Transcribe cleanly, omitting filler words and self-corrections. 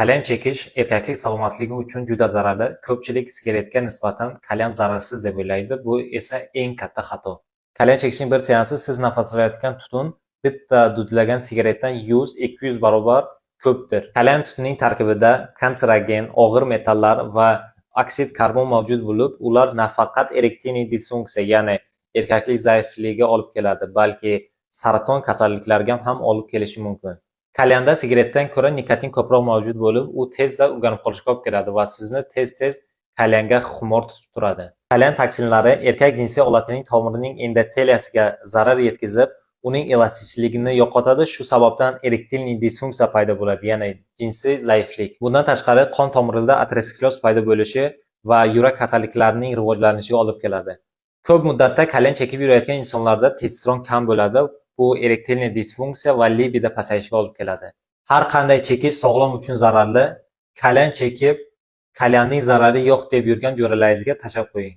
Kalyan chekish erkaklik salomatligi uchun juda zararli. Ko'pchilik sigaretga nisbatan kalyan zararsiz deb o'ylaydi. Bu esa eng katta xato. Kalyan chekishning bir seansi siz nafas olayotgan tutun bitta dudlagan sigaretdan 100-200 barobar ko'pdir. Kalyan tutunining tarkibida kanserogen, og'ir metallar va oksid karbon mavjud bo'lib, ular nafaqat erektilniy disfunksiya, ya'ni erkaklik zaifligiga olib keladi, balki saraton kasalliklariga ham olib kelishi mumkin. Kalyanda sigaretdan ko'ra nikotin ko'proq mavjud bo'lib, u tezda o'rganib qolishga olib keladi va sizni tez-tez kalyanga xumor tutib turadi. Kalyan toksinlari erkak jinsiy olatining tomirining endoteliyasiga zarar yetkazib, uning elastikchiligini yo'qotadi. Shu sababdan erektilniy disfunksiya paydo bo'ladi, ya'ni jinsiy zaiflik. Bundan tashqari, qon tomirida ateroskleroz paydo bo'lishi va yurak kasalliklarining rivojlanishiga olib keladi. Ko'p muddatda kalyan chekib yurayotgan insonlarda testosteron kam bo'ladi. Bu erektilniy disfunksiya va libido pasayishiga olib keladi. Har qanday chekish sog'lom uchun zararli. Kalyan chekib, kalyanning zarari yo'q deb yurgan jo'ralaringizga tashlab qo'ying.